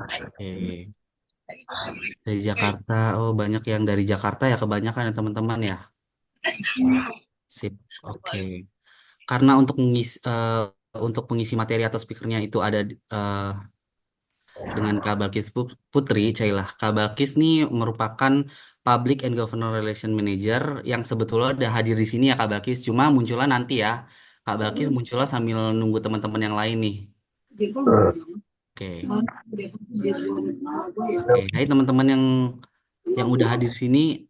Oke. Dari Jakarta, oh banyak yang dari Jakarta ya kebanyakan ya teman-teman ya. Sip, oke. Karena untuk pengisi materi atau speakernya itu ada dengan Kak Balkis Putri, Cailah. Kak Balkis nih merupakan Public and Government Relation Manager yang sebetulnya udah hadir di sini ya Kak Balkis. Cuma munculnya nanti ya. Kak Balkis munculnya sambil nunggu teman-teman yang lain nih. Oke, oke. Hai teman-teman yang udah hadir sini,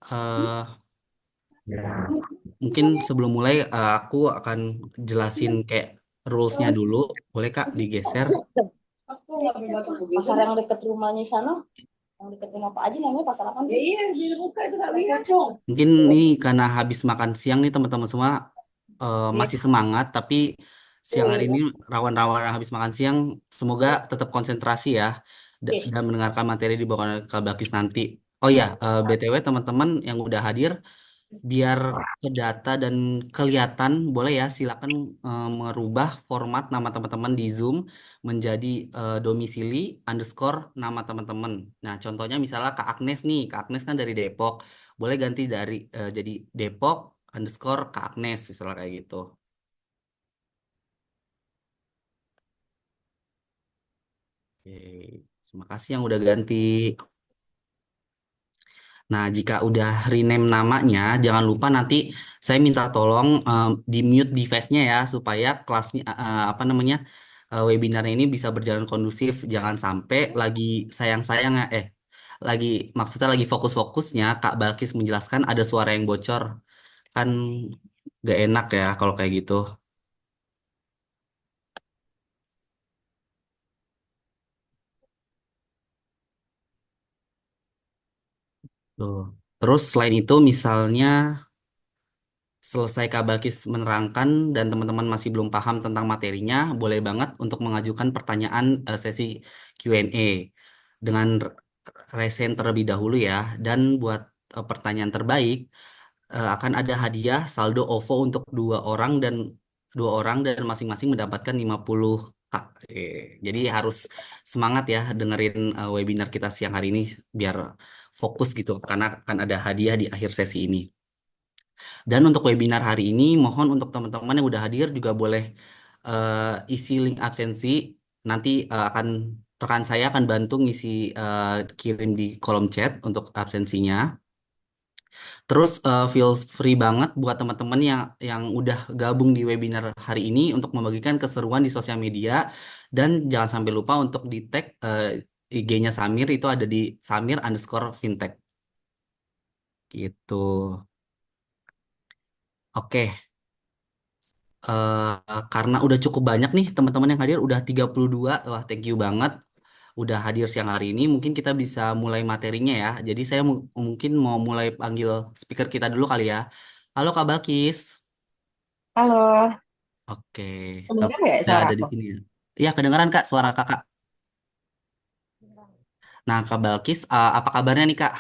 mungkin sebelum mulai aku akan jelasin kayak rules-nya dulu. Boleh Kak digeser? Pasar yang dekat rumahnya sana, yang dekat rumah Pak Aji namanya pasar apa? Ya, iya, dibuka itu Kak Bia. Mungkin nih karena habis makan siang nih teman-teman semua Iya. masih semangat, tapi siang hari ini Iya. rawan-rawan habis makan siang, semoga tetap konsentrasi ya dan mendengarkan materi di bawah Kabakis nanti. Oh ya, BTW teman-teman yang udah hadir, biar ke data dan kelihatan, boleh ya silakan merubah format nama teman-teman di Zoom menjadi domisili underscore nama teman-teman. Nah, contohnya misalnya Kak Agnes nih, Kak Agnes kan dari Depok, boleh ganti jadi Depok underscore Kak Agnes, misalnya kayak gitu. Oke, terima kasih yang udah ganti. Nah, jika udah rename namanya, jangan lupa nanti saya minta tolong di mute device-nya ya supaya kelasnya apa namanya webinarnya ini bisa berjalan kondusif. Jangan sampai lagi sayang-sayangnya lagi maksudnya lagi fokus-fokusnya Kak Balkis menjelaskan ada suara yang bocor. Kan gak enak ya kalau kayak gitu. Tuh. Terus selain itu misalnya selesai Kak Balkis menerangkan dan teman-teman masih belum paham tentang materinya, boleh banget untuk mengajukan pertanyaan sesi Q&A dengan resen terlebih dahulu ya. Dan buat pertanyaan terbaik akan ada hadiah saldo OVO untuk dua orang dan masing-masing mendapatkan 50 K. Jadi harus semangat ya dengerin webinar kita siang hari ini biar fokus gitu karena akan ada hadiah di akhir sesi ini. Dan untuk webinar hari ini, mohon untuk teman-teman yang udah hadir juga boleh isi link absensi. Nanti rekan saya akan bantu ngisi kirim di kolom chat untuk absensinya. Terus feel free banget buat teman-teman yang udah gabung di webinar hari ini untuk membagikan keseruan di sosial media dan jangan sampai lupa untuk di tag IG-nya Samir itu ada di Samir underscore fintech gitu. Oke. Karena udah cukup banyak nih teman-teman yang hadir, udah 32. Wah, thank you banget udah hadir siang hari ini. Mungkin kita bisa mulai materinya ya. Jadi saya mungkin mau mulai panggil speaker kita dulu kali ya. Halo Kak Balkis. Halo, Oke, Kak kedengeran Balkis nggak udah suara ada di aku? sini ya. Iya, kedengaran Kak suara Kakak. Nah, Kak Balkis, apa kabarnya nih Kak?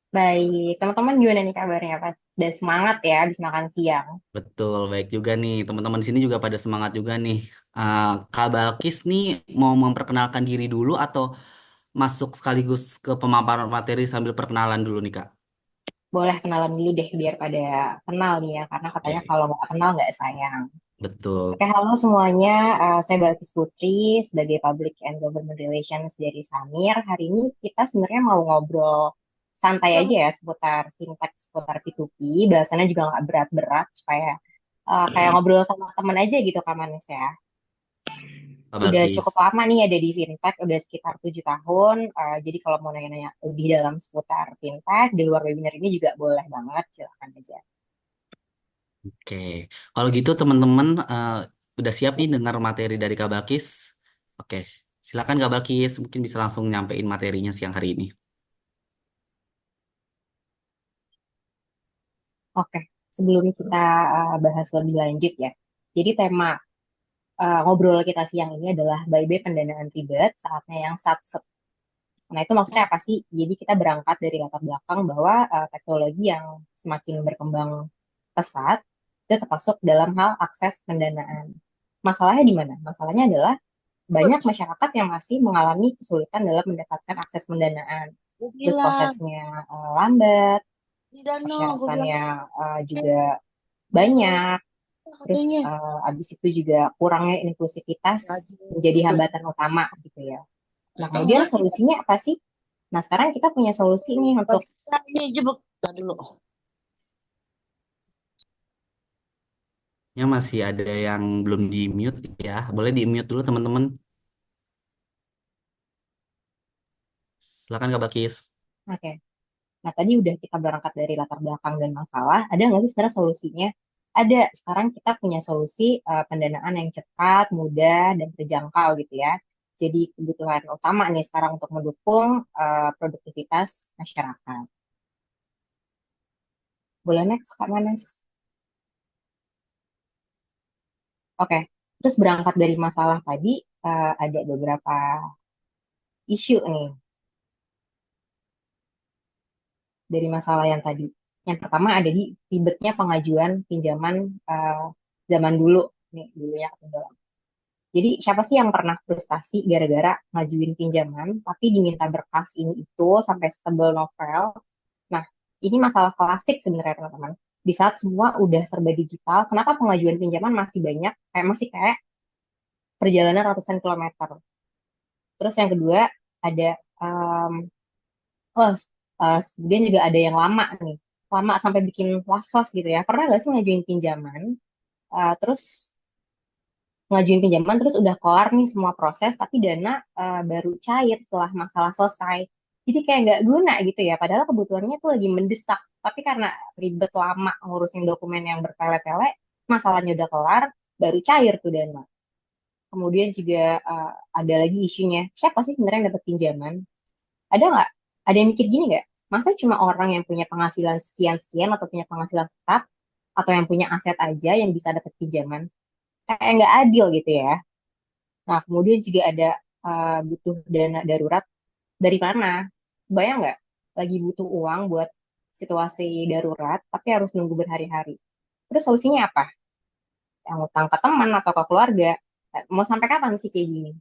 Baik, teman-teman gimana nih kabarnya? Pas udah semangat ya habis makan siang. Betul, baik juga nih. Teman-teman di sini juga pada semangat juga nih. Kak Balkis nih mau memperkenalkan diri dulu atau masuk sekaligus ke pemaparan materi sambil perkenalan dulu nih Kak. Boleh kenalan dulu deh biar pada kenal nih ya, karena katanya Oke, kalau nggak kenal nggak sayang. betul. Oke, halo semuanya. Saya Balkis Putri sebagai Public and Government Relations dari Samir. Hari ini kita sebenarnya mau ngobrol santai aja ya seputar fintech, seputar P2P. Bahasannya juga nggak berat-berat supaya kayak ngobrol sama teman aja gitu Kak Manis ya. Kak Udah cukup Balkis. lama nih ada di fintech, udah sekitar 7 tahun. Jadi kalau mau nanya-nanya lebih dalam seputar fintech, di luar webinar ini juga boleh banget, silakan aja. Oke, kalau gitu teman-teman udah siap nih dengar materi dari Kak Balkis? Oke, silakan Kak Balkis, mungkin bisa langsung nyampein materinya siang hari ini. Oke, sebelum kita bahas lebih lanjut ya. Jadi tema ngobrol kita siang ini adalah bye-bye pendanaan ribet, saatnya yang satset. Nah, itu maksudnya apa sih? Jadi kita berangkat dari latar belakang bahwa teknologi yang semakin berkembang pesat itu termasuk dalam hal akses pendanaan. Masalahnya di mana? Masalahnya adalah banyak masyarakat yang masih mengalami kesulitan dalam mendapatkan akses pendanaan. Gue Terus bilang, prosesnya lambat, di danau, gue bilang, persyaratannya eh, juga eh, banyak. Terus katanya. abis itu juga kurangnya inklusivitas menjadi Waduh. hambatan utama gitu ya. Nah, kemudian Tengah kita, solusinya apa sih? Nah, sekarang kita punya solusi nih untuk ini jebak. Tadi dulu. Ya masih ada yang belum di mute ya. Boleh di mute dulu teman-teman. Silakan Kak Bakis. oke. Nah, tadi udah kita berangkat dari latar belakang dan masalah. Ada nggak sih sebenarnya solusinya? Ada. Sekarang kita punya solusi pendanaan yang cepat, mudah, dan terjangkau gitu ya. Jadi kebutuhan utama nih sekarang untuk mendukung produktivitas masyarakat. Boleh next, Kak Manes? Oke. Terus berangkat dari masalah tadi, ada beberapa isu nih dari masalah yang tadi. Yang pertama ada di ribetnya pengajuan pinjaman eh, zaman dulu. Nih, dulunya ketinggalan. Jadi siapa sih yang pernah frustasi gara-gara ngajuin pinjaman, tapi diminta berkas ini itu sampai setebal novel. Nah, ini masalah klasik sebenarnya teman-teman. Di saat semua udah serba digital, kenapa pengajuan pinjaman masih banyak, masih kayak perjalanan ratusan kilometer. Terus yang kedua ada um, oh, kemudian juga ada yang lama nih, lama sampai bikin was-was gitu ya. Pernah nggak sih ngajuin pinjaman, terus ngajuin pinjaman terus udah kelar nih semua proses, tapi dana baru cair setelah masalah selesai. Jadi kayak nggak guna gitu ya. Padahal kebutuhannya tuh lagi mendesak, tapi karena ribet lama ngurusin dokumen yang bertele-tele, masalahnya udah kelar, baru cair tuh dana. Kemudian juga ada lagi isunya, siapa sih sebenarnya yang dapat pinjaman? Ada nggak? Ada yang mikir gini nggak? Masa cuma orang yang punya penghasilan sekian-sekian atau punya penghasilan tetap atau yang punya aset aja yang bisa dapat pinjaman? Kayak nggak adil gitu ya. Nah, kemudian juga ada butuh dana darurat dari mana? Bayang nggak? Lagi butuh uang buat situasi darurat, tapi harus nunggu berhari-hari. Terus solusinya apa? Yang ngutang ke teman atau ke keluarga. Mau sampai kapan sih kayak gini?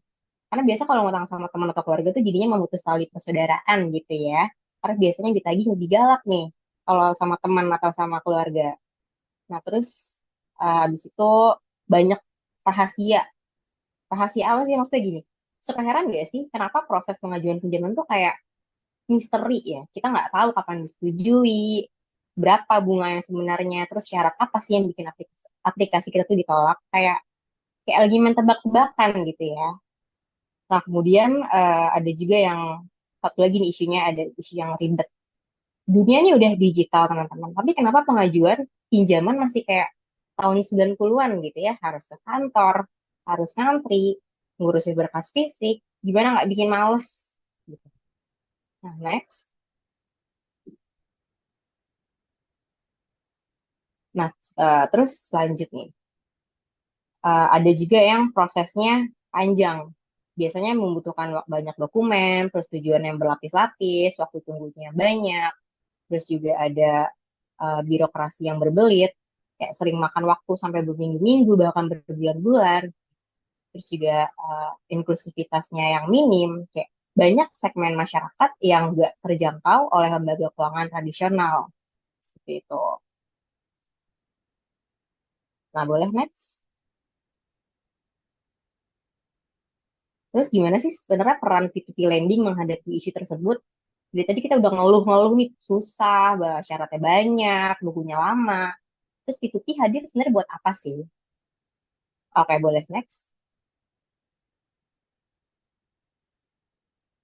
Karena biasa kalau ngutang sama teman atau keluarga tuh jadinya memutus tali persaudaraan gitu ya. Karena biasanya ditagih lebih galak nih kalau sama teman atau sama keluarga. Nah, terus habis itu banyak rahasia. Rahasia apa sih maksudnya gini? Suka heran gak sih kenapa proses pengajuan pinjaman tuh kayak misteri ya? Kita nggak tahu kapan disetujui, berapa bunga yang sebenarnya, terus syarat apa sih yang bikin aplikasi kita tuh ditolak? Kayak kayak lagi main tebak-tebakan gitu ya. Nah, kemudian ada juga yang satu lagi nih isunya ada isu yang ribet. Dunia ini udah digital teman-teman, tapi kenapa pengajuan pinjaman masih kayak tahun 90-an gitu ya? Harus ke kantor, harus ngantri, ngurusin berkas fisik, gimana nggak bikin males? Gitu. Nah, next. Nah, terus lanjut nih. Ada juga yang prosesnya panjang. Biasanya membutuhkan banyak dokumen, persetujuan yang berlapis-lapis, waktu tunggunya banyak, terus juga ada birokrasi yang berbelit, kayak sering makan waktu sampai berminggu-minggu, bahkan berbulan-bulan, terus juga inklusivitasnya yang minim, kayak banyak segmen masyarakat yang nggak terjangkau oleh lembaga keuangan tradisional, seperti itu. Nah, boleh next. Terus gimana sih sebenarnya peran P2P lending menghadapi isu tersebut? Jadi tadi kita udah ngeluh-ngeluh nih, susah, syaratnya banyak, bukunya lama. Terus P2P hadir sebenarnya buat apa sih? Oke, boleh next.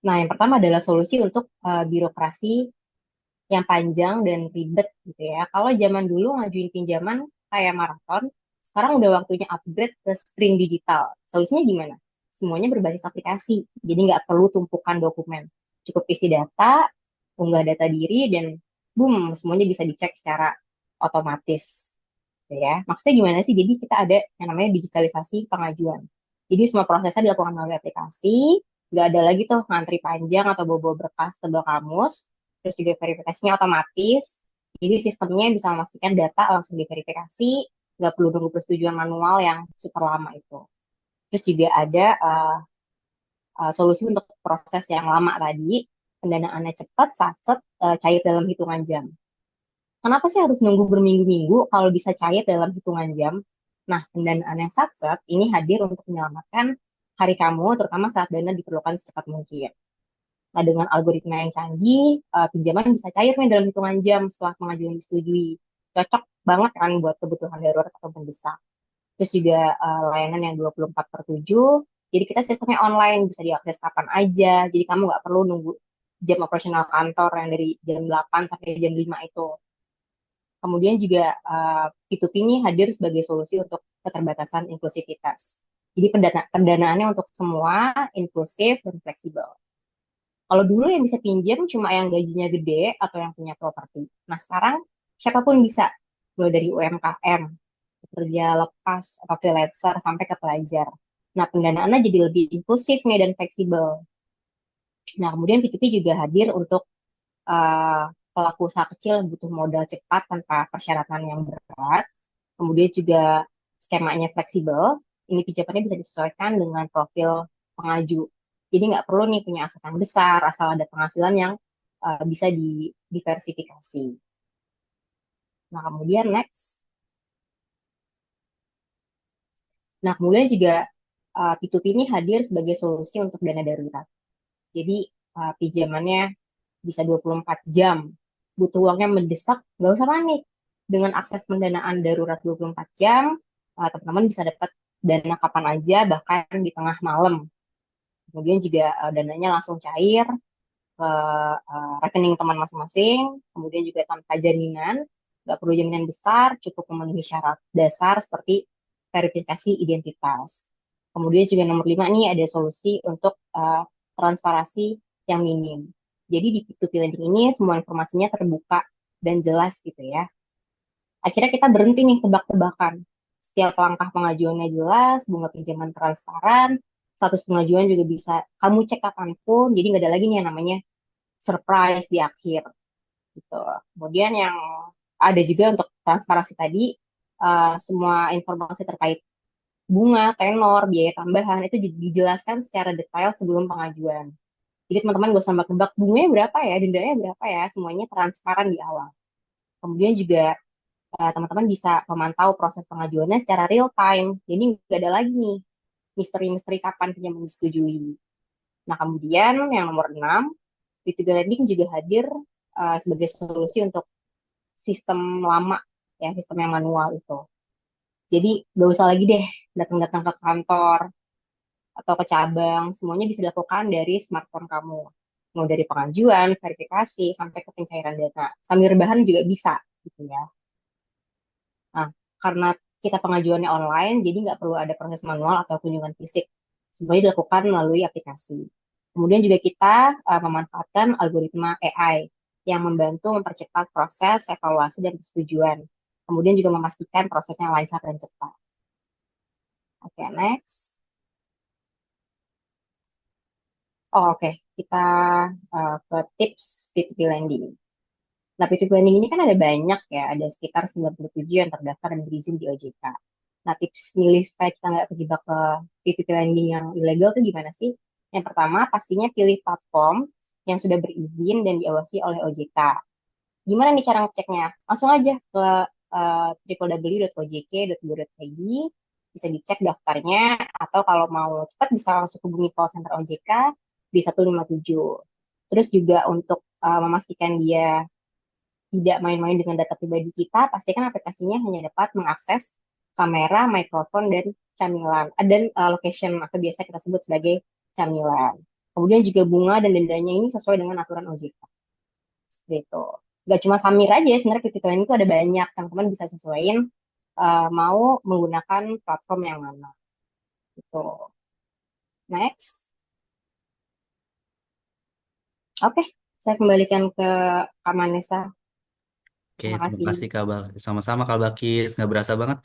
Nah, yang pertama adalah solusi untuk birokrasi yang panjang dan ribet gitu ya. Kalau zaman dulu ngajuin pinjaman kayak maraton, sekarang udah waktunya upgrade ke sprint digital. Solusinya gimana? Semuanya berbasis aplikasi, jadi nggak perlu tumpukan dokumen. Cukup isi data, unggah data diri, dan boom, semuanya bisa dicek secara otomatis. Gitu ya. Maksudnya gimana sih? Jadi kita ada yang namanya digitalisasi pengajuan. Jadi semua prosesnya dilakukan melalui aplikasi, nggak ada lagi tuh ngantri panjang atau bawa berkas tebal kamus, terus juga verifikasinya otomatis. Jadi sistemnya bisa memastikan data langsung diverifikasi, nggak perlu nunggu persetujuan manual yang super lama itu. Terus juga ada solusi untuk proses yang lama tadi, pendanaannya cepat, saset, cair dalam hitungan jam. Kenapa sih harus nunggu berminggu-minggu kalau bisa cair dalam hitungan jam? Nah, pendanaan yang satset ini hadir untuk menyelamatkan hari kamu, terutama saat dana diperlukan secepat mungkin. Nah, dengan algoritma yang canggih, pinjaman bisa cair nih dalam hitungan jam setelah pengajuan disetujui. Cocok banget kan buat kebutuhan darurat atau mendesak. Terus juga layanan yang 24/7. Jadi kita sistemnya online, bisa diakses kapan aja. Jadi kamu nggak perlu nunggu jam operasional kantor yang dari jam 8 sampai jam 5 itu. Kemudian juga P2P ini hadir sebagai solusi untuk keterbatasan inklusivitas. Jadi pendanaannya untuk semua, inklusif, dan fleksibel. Kalau dulu yang bisa pinjam cuma yang gajinya gede atau yang punya properti. Nah sekarang siapapun bisa, mulai dari UMKM, pekerja lepas atau freelancer sampai ke pelajar. Nah pendanaannya jadi lebih inklusif nih dan fleksibel. Nah kemudian P2P juga hadir untuk uh, pelaku usaha kecil yang butuh modal cepat tanpa persyaratan yang berat. Kemudian juga skemanya fleksibel. Ini pinjamannya bisa disesuaikan dengan profil pengaju. Jadi nggak perlu nih punya aset yang besar, asal ada penghasilan yang bisa diversifikasi. Nah, kemudian next. Nah, kemudian juga P2P ini hadir sebagai solusi untuk dana darurat. Jadi pinjamannya bisa 24 jam. Butuh uangnya mendesak, nggak usah panik. Dengan akses pendanaan darurat 24 jam, teman-teman bisa dapat dana kapan aja, bahkan di tengah malam. Kemudian juga dananya langsung cair ke rekening teman masing-masing. Kemudian juga tanpa jaminan, nggak perlu jaminan besar, cukup memenuhi syarat dasar seperti verifikasi identitas. Kemudian juga nomor 5 nih ada solusi untuk transparansi yang minim. Jadi di P2P lending ini semua informasinya terbuka dan jelas gitu ya. Akhirnya kita berhenti nih tebak-tebakan. Setiap langkah pengajuannya jelas, bunga pinjaman transparan, status pengajuan juga bisa kamu cek kapanpun, jadi nggak ada lagi nih yang namanya surprise di akhir gitu. Kemudian yang ada juga untuk transparansi tadi, semua informasi terkait bunga, tenor, biaya tambahan itu dijelaskan secara detail sebelum pengajuan. Jadi teman-teman gak usah nebak bunganya berapa ya, dendanya berapa ya, semuanya transparan di awal. Kemudian juga teman-teman bisa memantau proses pengajuannya secara real time. Jadi nggak ada lagi nih misteri-misteri kapan pinjaman disetujui. Nah, kemudian yang nomor 6, B2B Lending juga hadir sebagai solusi untuk sistem lama, ya sistem yang manual itu. Jadi nggak usah lagi deh datang-datang ke kantor atau ke cabang, semuanya bisa dilakukan dari smartphone kamu. Mau dari pengajuan, verifikasi, sampai ke pencairan dana. Sambil rebahan juga bisa, gitu ya. Nah, karena kita pengajuannya online, jadi nggak perlu ada proses manual atau kunjungan fisik. Semuanya dilakukan melalui aplikasi. Kemudian juga kita memanfaatkan algoritma AI yang membantu mempercepat proses evaluasi dan persetujuan. Kemudian juga memastikan prosesnya lancar dan cepat. Oke, next. Oh, oke. Kita ke tips P2P lending. Nah, P2P lending ini kan ada banyak ya, ada sekitar 97 yang terdaftar dan berizin di OJK. Nah, tips milih supaya kita nggak terjebak ke P2P lending yang ilegal itu gimana sih? Yang pertama, pastinya pilih platform yang sudah berizin dan diawasi oleh OJK. Gimana nih cara ngeceknya? Langsung aja ke www.ojk.go.id, bisa dicek daftarnya, atau kalau mau cepat bisa langsung hubungi call center OJK di 157. Terus juga untuk memastikan dia tidak main-main dengan data pribadi kita, pastikan aplikasinya hanya dapat mengakses kamera, mikrofon, dan camilan. Dan location atau biasa kita sebut sebagai camilan. Kemudian juga bunga dan dendanya ini sesuai dengan aturan OJK. Seperti itu. Gak cuma Samir aja, sebenarnya PT Lain itu ada banyak. Teman-teman bisa sesuaiin mau menggunakan platform yang mana. Gitu. Next. Oke, saya kembalikan ke Kak Manesa. Oke, Terima terima kasih. kasih Kak Sama-sama Kak Bakis. Nggak berasa banget.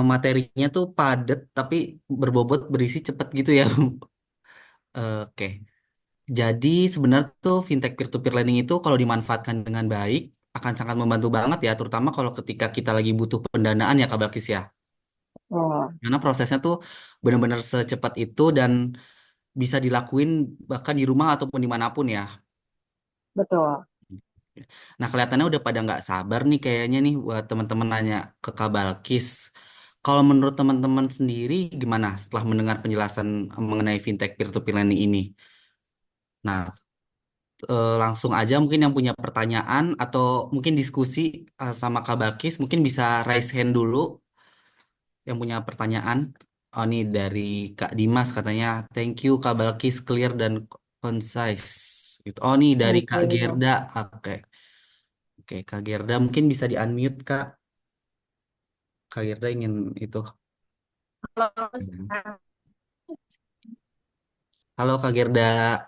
Materinya tuh padat, tapi berbobot berisi cepet gitu ya. Oke. Jadi sebenarnya tuh fintech peer-to-peer lending itu kalau dimanfaatkan dengan baik akan sangat membantu banget ya, terutama kalau ketika kita lagi butuh pendanaan ya Kak Bakis ya. Oh, Karena prosesnya tuh benar-benar secepat itu dan bisa dilakuin bahkan di rumah ataupun dimanapun ya. Betul. Nah, kelihatannya udah pada nggak sabar nih kayaknya nih buat teman-teman nanya ke Kak Balkis. Kalau menurut teman-teman sendiri gimana setelah mendengar penjelasan mengenai fintech peer-to-peer lending ini? Nah, langsung aja mungkin yang punya pertanyaan atau mungkin diskusi sama Kak Balkis mungkin bisa raise hand dulu yang punya pertanyaan. Oh, nih dari Kak Dimas katanya, thank you Kak Balkis, clear dan concise. Gitu. Oh, nih dari Thank Kak you. Gerda. Oke, oke Kak Gerda mungkin bisa di-unmute Kak. Kak Gerda ingin itu. Kalau Halo Kak Gerda,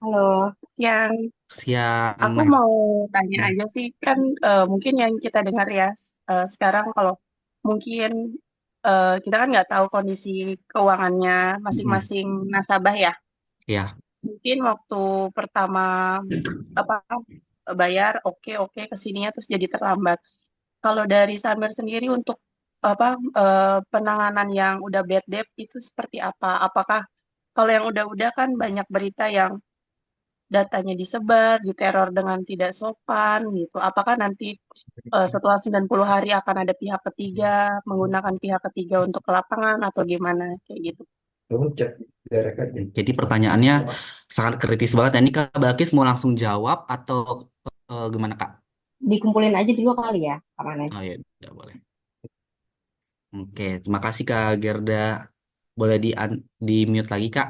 Halo. yang siang. aku Nah, mau tanya ya, aja sih kan mungkin yang kita dengar ya sekarang kalau mungkin kita kan nggak tahu kondisi keuangannya mm-mm. masing-masing nasabah ya. Ya, Mungkin waktu pertama apa bayar oke oke kesininya terus jadi terlambat. Kalau dari Samir sendiri untuk penanganan yang udah bad debt itu seperti apa? Apakah kalau yang udah-udah kan banyak berita yang datanya disebar, diteror dengan tidak sopan gitu. Apakah nanti setelah 90 hari akan ada pihak ketiga, menggunakan pihak ketiga untuk ke lapangan atau gimana kayak gitu? Kamu cek direct aja. jadi pertanyaannya sangat kritis banget. Ini Kak Balkis mau langsung jawab atau gimana Kak? Dikumpulin aja dulu kali ya, Kak Manes. Oh ya, tidak boleh. Oke, terima kasih Kak Gerda. Boleh di mute lagi Kak.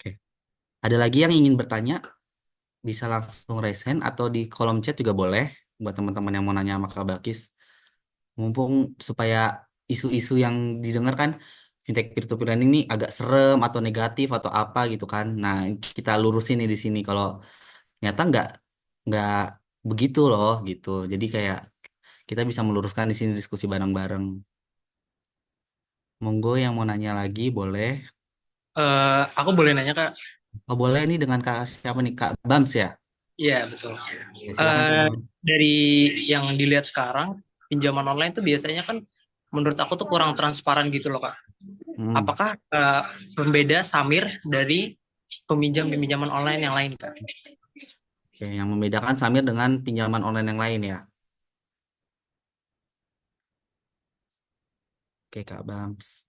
Oke. Ada lagi yang ingin bertanya? Bisa langsung raise hand atau di kolom chat juga boleh buat teman-teman yang mau nanya sama Kak Balkis. Mumpung supaya isu-isu yang didengar kan fintech peer-to-peer lending ini agak serem atau negatif atau apa gitu kan. Nah, kita lurusin nih di sini kalau ternyata nggak begitu loh gitu. Jadi kayak kita bisa meluruskan di sini diskusi bareng-bareng. Monggo yang mau nanya lagi boleh. Aku boleh nanya Kak? Oh boleh nih dengan Kak siapa nih Kak Bams ya? Iya betul. Ya, silakan Kak Bams. Dari yang dilihat sekarang, pinjaman online tuh biasanya kan menurut aku tuh kurang transparan gitu loh Kak. Hmm. Apakah pembeda Samir dari peminjam-peminjaman online yang lain Kak? Oke, yang membedakan Samir dengan pinjaman online yang lain ya. Oke Kak Bams.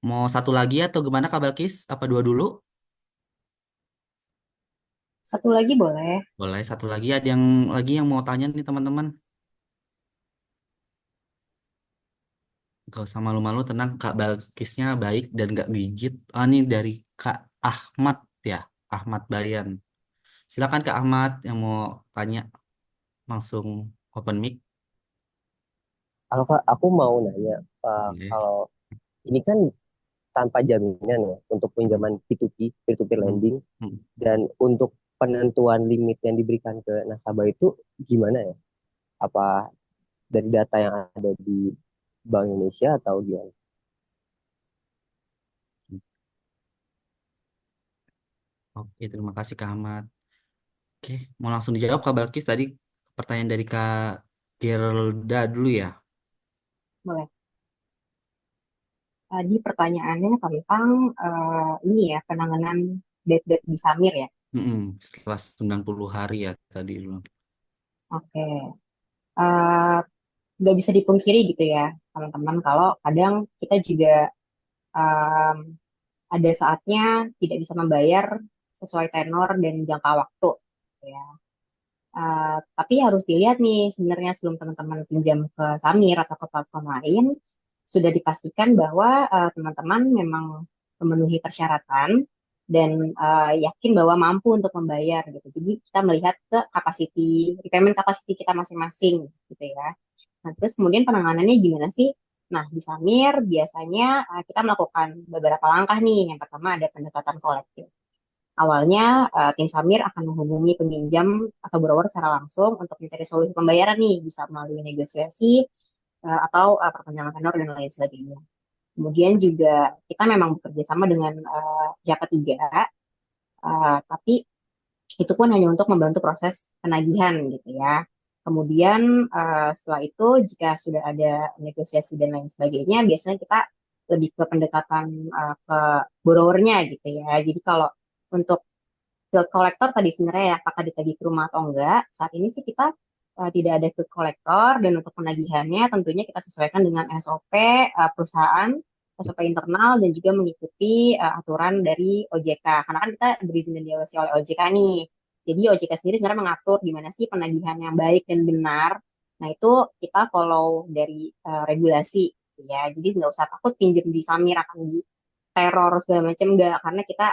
Mau satu lagi atau gimana Kak Balkis? Apa dua dulu? Satu lagi boleh. Boleh satu lagi. Ada yang lagi yang mau tanya nih teman-teman. Gak usah malu-malu, tenang. Kak Balkisnya baik dan gak gigit. Ah, ini dari Kak Ahmad ya. Ahmad Bayan. Silakan Kak Ahmad yang mau tanya langsung open mic. Kalau Kak, aku mau nanya, Oke. kalau ini kan tanpa jaminan ya untuk pinjaman P2P, peer-to-peer Hmm. lending, Hmm. dan untuk penentuan limit yang diberikan ke nasabah itu gimana ya? Apa dari data yang ada di Bank Indonesia atau gimana? Oke, terima kasih Kak Ahmad. Oke, mau langsung dijawab Kak Balkis tadi pertanyaan dari Kak Geralda dulu ya. Boleh. Tadi pertanyaannya tentang ini ya, penanganan bad debt di Samir ya. Setelah 90 hari ya tadi. Oke. Eh, nggak bisa dipungkiri gitu ya, teman-teman, kalau kadang kita juga em, ada saatnya tidak bisa membayar sesuai tenor dan jangka waktu, gitu ya. Tapi harus dilihat nih sebenarnya sebelum teman-teman pinjam ke Samir atau ke platform lain, sudah dipastikan bahwa teman-teman memang memenuhi persyaratan dan yakin bahwa mampu untuk membayar gitu. Jadi kita melihat ke repayment capacity kita masing-masing gitu ya. Nah, terus kemudian penanganannya gimana sih? Nah, di Samir biasanya kita melakukan beberapa langkah nih. Yang pertama ada pendekatan kolektif. Awalnya, tim Samir akan menghubungi peminjam atau borrower secara langsung untuk mencari solusi pembayaran nih, bisa melalui negosiasi atau perpanjangan tenor dan lain sebagainya. Kemudian juga kita memang bekerja sama dengan pihak ketiga, tapi itu pun hanya untuk membantu proses penagihan gitu ya. Kemudian setelah itu jika sudah ada negosiasi dan lain sebagainya, biasanya kita lebih ke pendekatan ke borrowernya gitu ya. Jadi kalau untuk field collector tadi sebenarnya ya apakah ditagih ke rumah atau enggak, saat ini sih kita tidak ada field collector dan untuk penagihannya tentunya kita sesuaikan dengan SOP perusahaan, SOP internal dan juga mengikuti aturan dari OJK. Karena kan kita berizin dan diawasi oleh OJK nih. Jadi OJK sendiri sebenarnya mengatur gimana sih penagihan yang baik dan benar. Nah itu kita follow dari regulasi gitu ya. Jadi nggak usah takut pinjam di Samir akan di teror segala macam enggak karena kita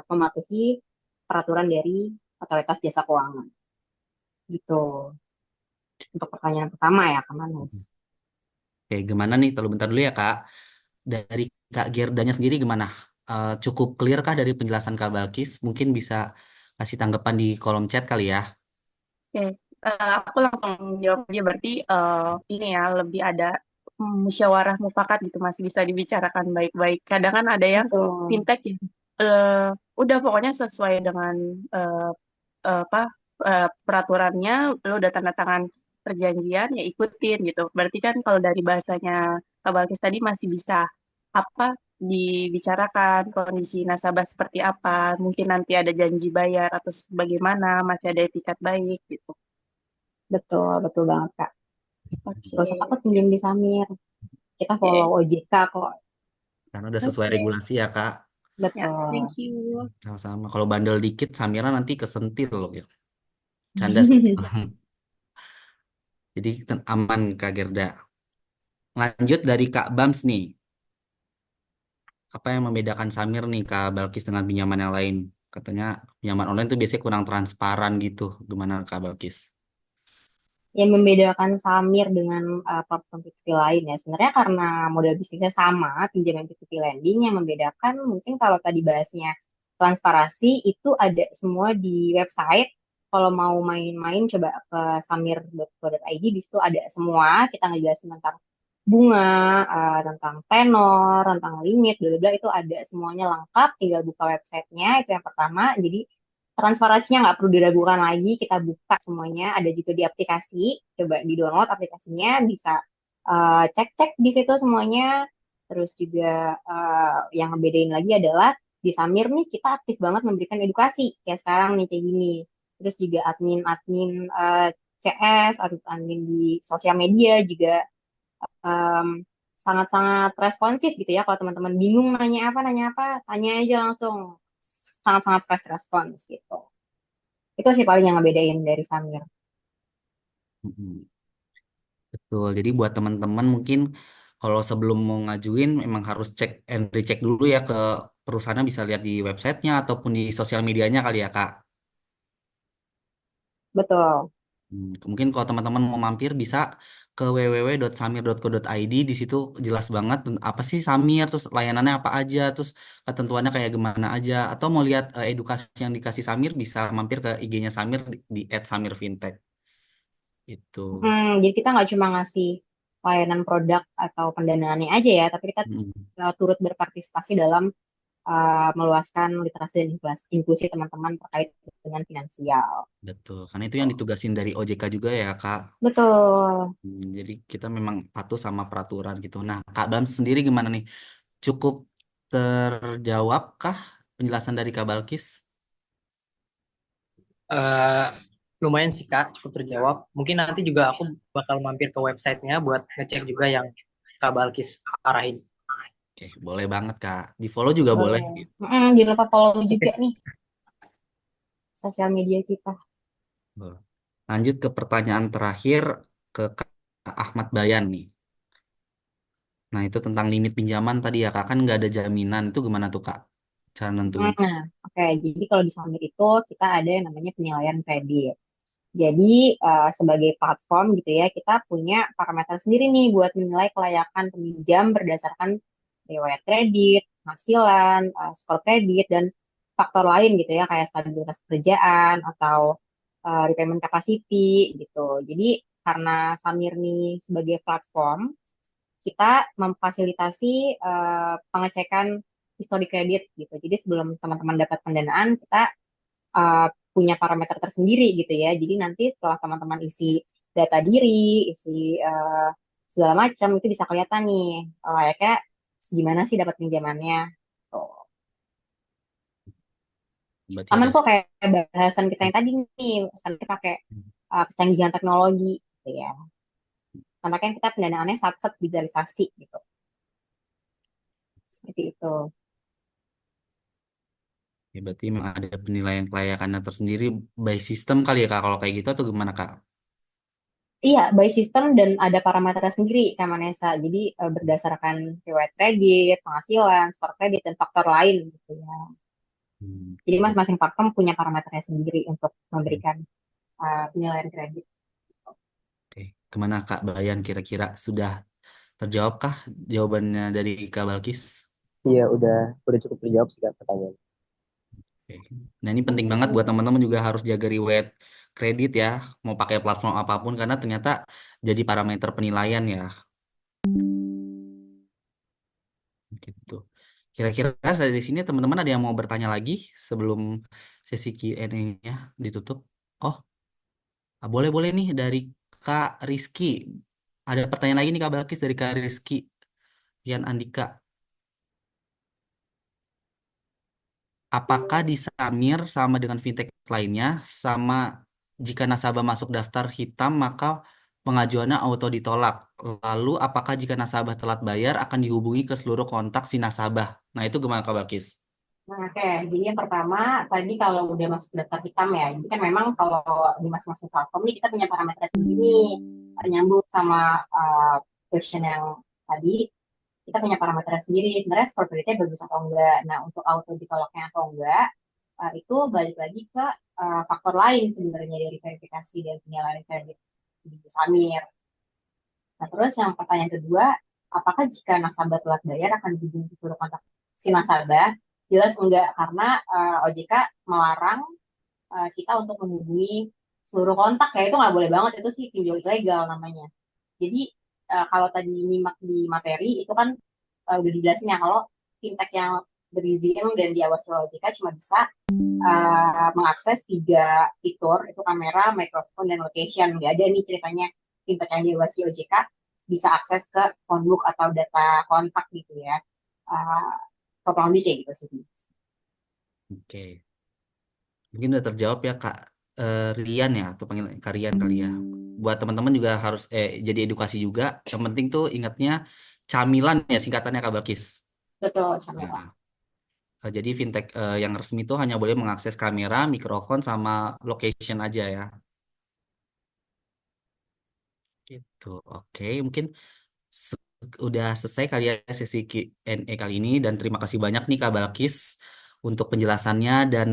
mematuhi peraturan dari Otoritas Jasa Keuangan gitu. Untuk pertanyaan pertama ya, Kak Manus. Oke, gimana nih? Terlalu bentar dulu ya, Kak. Dari Kak Gerdanya sendiri gimana? Cukup clear kah dari penjelasan Kak Balkis? Mungkin bisa kasih tanggapan di kolom chat kali ya. Oke, aku langsung jawab aja. Berarti ini ya lebih ada musyawarah mufakat gitu, masih bisa dibicarakan baik-baik. Kadang kan ada yang Betul. fintech ya, udah pokoknya sesuai dengan eh, apa peraturannya, lo udah tanda tangan perjanjian ya ikutin gitu. Berarti kan kalau dari bahasanya Kak Balkis tadi masih bisa apa dibicarakan kondisi nasabah seperti apa, mungkin nanti ada janji bayar atau bagaimana, masih ada etikat baik gitu. Betul, betul banget, Kak. Oke, Gak usah takut pinjam di Samir. Kita follow oke, OJK kok. Karena udah sesuai oke. regulasi ya, Kak. Ya, thank Betul. you. Sama-sama. Kalau bandel dikit, Samira nanti kesentil loh. Ya. Canda sih. Jadi aman, Kak Gerda. Lanjut dari Kak Bams nih. Apa yang membedakan Samir nih, Kak Balkis dengan pinjaman yang lain? Katanya pinjaman online tuh biasanya kurang transparan gitu. Gimana, Kak Balkis? Yang membedakan Samir dengan platform P2P lain ya, sebenarnya karena model bisnisnya sama, pinjaman P2P lending, yang membedakan mungkin kalau tadi bahasnya transparansi itu ada semua di website. Kalau mau main-main coba ke samir.co.id, di situ ada semua, kita ngejelasin tentang bunga, tentang tenor, tentang limit, bla bla bla, itu ada semuanya lengkap, tinggal buka websitenya, itu yang pertama. Jadi transparansinya nggak perlu diragukan lagi, kita buka semuanya, ada juga di aplikasi, coba di-download aplikasinya, bisa cek-cek di situ semuanya. Terus juga yang ngebedain lagi adalah di Samir nih kita aktif banget memberikan edukasi, kayak sekarang nih kayak gini. Terus juga admin-admin CS, admin di sosial media juga em, sangat-sangat responsif gitu ya. Kalau teman-teman bingung nanya apa, tanya aja langsung. Sangat-sangat fast response gitu. Itu sih paling yang ngebedain dari Samir. Mm-mm. Betul. Jadi buat teman-teman mungkin kalau sebelum mau ngajuin memang harus cek and recheck dulu ya ke perusahaannya, bisa lihat di websitenya ataupun di sosial medianya kali ya, Kak. Betul. Mungkin kalau teman-teman mau mampir bisa ke www.samir.co.id. Di situ jelas banget apa sih Samir, terus layanannya apa aja, terus ketentuannya kayak gimana aja. Atau mau lihat edukasi yang dikasih Samir, bisa mampir ke IG-nya Samir di @samirfintech. Itu. Jadi kita nggak cuma ngasih layanan produk atau pendanaannya aja ya, tapi kita Mm, turut berpartisipasi dalam meluaskan literasi dan inklusi teman-teman terkait dengan finansial. betul. Karena itu yang ditugasin dari OJK juga ya, Kak. Betul. Jadi kita memang patuh sama peraturan gitu. Nah, Kak Bam sendiri gimana nih? Cukup terjawab kah penjelasan dari Kak Balkis? Eh, lumayan sih Kak, cukup terjawab. Mungkin nanti juga aku bakal mampir ke websitenya buat ngecek juga yang Kak Balkis arahin. Oke, boleh banget Kak. Di follow juga boleh. Boleh. Jangan lupa follow juga nih sosial media kita. Boleh. Lanjut ke pertanyaan terakhir ke Kak Ahmad Bayan nih. Nah, itu tentang limit pinjaman tadi ya Kak. Kan nggak ada jaminan. Itu gimana tuh Kak? Cara nentuin. Nah, oke. Jadi kalau di Samir itu kita ada yang namanya penilaian kredit. Jadi sebagai platform gitu ya, kita punya parameter sendiri nih buat menilai kelayakan peminjam berdasarkan riwayat kredit, penghasilan, skor kredit, dan faktor lain gitu ya, kayak stabilitas pekerjaan atau repayment capacity gitu. Jadi karena Samir nih sebagai platform, kita memfasilitasi pengecekan histori kredit gitu. Jadi sebelum teman-teman dapat pendanaan, kita punya parameter tersendiri gitu ya. Jadi nanti setelah teman-teman isi data diri, isi segala macam itu bisa kelihatan nih layaknya gimana sih dapat pinjamannya. Tuh. Berarti Aman ada. kok kayak bahasan kita yang tadi nih, misalnya kita pakai kecanggihan teknologi gitu ya. Karena kan kita pendanaannya sat-set digitalisasi gitu. Seperti itu. Ya, berarti memang ada penilaian kelayakannya tersendiri by system kali ya Kak, kalau kayak gitu atau gimana Kak? Iya, by system dan ada parameter sendiri, Kak Manesa. Jadi berdasarkan riwayat kredit, penghasilan, skor kredit, dan faktor lain gitu ya. Jadi Oke. masing-masing platform punya parameternya sendiri untuk memberikan penilaian kredit. Oke. Kemana Kak Bayan kira-kira sudah terjawabkah jawabannya dari Kak Balkis? Iya, udah cukup terjawab sih Kak pertanyaan. Oke. Nah ini penting banget buat teman-teman juga harus jaga riwayat kredit ya, mau pakai platform apapun karena ternyata jadi parameter penilaian ya, gitu. Kira-kira dari sini teman-teman ada yang mau bertanya lagi sebelum sesi Q&A-nya ditutup? Oh, boleh-boleh nih dari Kak Rizky. Ada pertanyaan lagi nih Kak Balkis dari Kak Rizky Pian Andika. Apakah di Samir sama dengan fintech lainnya, sama jika nasabah masuk daftar hitam maka pengajuannya auto ditolak. Lalu apakah jika nasabah telat bayar akan dihubungi ke seluruh kontak si nasabah? Nah itu gimana Kak Balkis? Nah, oke, jadi yang pertama tadi kalau udah masuk daftar hitam ya, jadi kan memang kalau di masing-masing platform ini kita punya parameter sendiri nih, nyambung sama question yang tadi, kita punya parameter sendiri. Sebenarnya score kreditnya bagus atau enggak. Nah, untuk auto ditolaknya atau enggak, itu balik lagi ke faktor lain sebenarnya dari verifikasi dan penilaian kredit di Samir. Nah, terus yang pertanyaan kedua, apakah jika nasabah telat bayar akan dihubungi ke seluruh kontak si nasabah? Jelas enggak, karena OJK melarang kita untuk menghubungi seluruh kontak ya, itu nggak boleh banget, itu sih pinjol ilegal namanya. Jadi kalau tadi nyimak di materi itu kan udah dijelasin ya kalau fintech yang berizin dan diawasi oleh OJK cuma bisa mengakses tiga fitur, itu kamera, microphone, dan location. Nggak ada nih ceritanya fintech yang diawasi OJK bisa akses ke phonebook atau data kontak gitu ya. Uh, Kurang lebih kayak gitu sih. Oke, mungkin udah terjawab ya Kak Rian ya, atau panggil Kak Rian kali ya. Buat teman-teman juga harus jadi edukasi juga. Yang penting tuh ingatnya camilan ya singkatannya Kak Balkis. Betul, Camilla. Nah, jadi fintech yang resmi itu hanya boleh mengakses kamera, mikrofon, sama location aja ya. Gitu. Oke, mungkin se- udah selesai kali ya sesi Q&A kali ini dan terima kasih banyak nih Kak Balkis untuk penjelasannya dan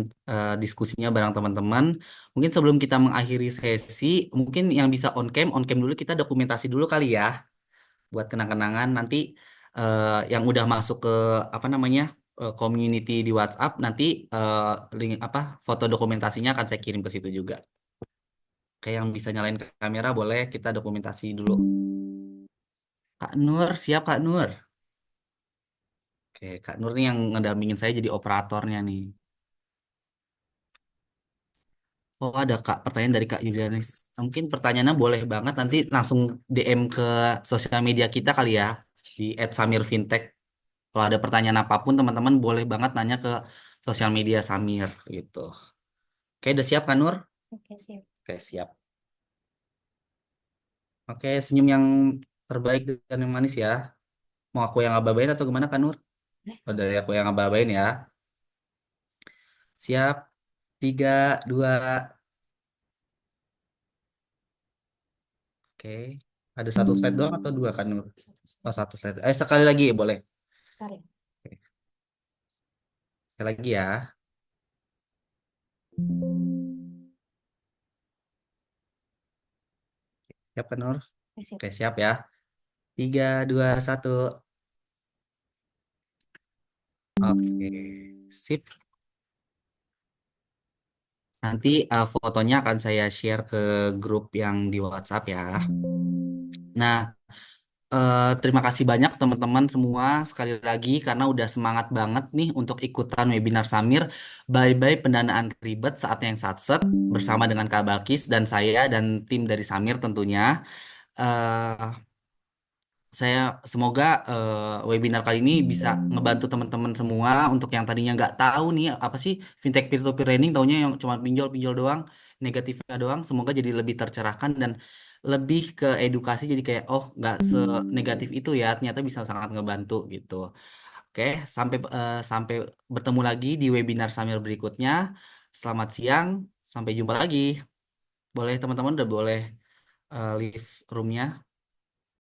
diskusinya bareng teman-teman. Mungkin sebelum kita mengakhiri sesi, mungkin yang bisa on cam dulu kita dokumentasi dulu kali ya buat kenang-kenangan nanti yang udah masuk ke apa namanya community di WhatsApp nanti eh, link apa foto dokumentasinya akan saya kirim ke situ juga. Kayak yang bisa nyalain kamera boleh kita dokumentasi dulu. Kak Nur, siap Kak Nur. Oke, Kak Nur nih yang ngedampingin saya jadi operatornya nih. Oh ada Kak, pertanyaan dari Kak Yulianis. Mungkin pertanyaannya boleh banget nanti langsung DM ke sosial media kita kali ya di @samirfintech. Kalau ada pertanyaan apapun teman-teman boleh banget nanya ke sosial media Samir gitu. Oke, udah siap Kak Nur? Oke, siap. Oke, siap. Oke, senyum yang terbaik dan yang manis ya. Mau aku yang ngababain atau gimana Kak Nur? Oh, dari aku yang ngababain ya. Siap. Tiga, dua. Oke. Ada satu slide doang atau dua kan Nur? Oh, satu slide. Sekali lagi ya boleh. Oke. Sekali lagi ya. Siap kan Nur? Oke, siap ya. Tiga, dua, satu. Oke. Sip. Nanti fotonya akan saya share ke grup yang di WhatsApp ya. Nah, terima kasih banyak teman-teman semua sekali lagi karena udah semangat banget nih untuk ikutan webinar Samir. Bye-bye pendanaan ribet saatnya yang satset bersama dengan Kak Balkis dan saya dan tim dari Samir tentunya. Eh, saya semoga webinar kali ini bisa ngebantu teman-teman semua untuk yang tadinya nggak tahu nih apa sih fintech peer-to-peer lending, taunya yang cuma pinjol-pinjol doang, negatifnya doang. Semoga jadi lebih tercerahkan dan lebih ke edukasi, jadi kayak oh nggak senegatif itu ya, ternyata bisa sangat ngebantu gitu. Oke, sampai bertemu lagi di webinar Samir berikutnya. Selamat siang, sampai jumpa lagi. Boleh teman-teman udah boleh leave roomnya.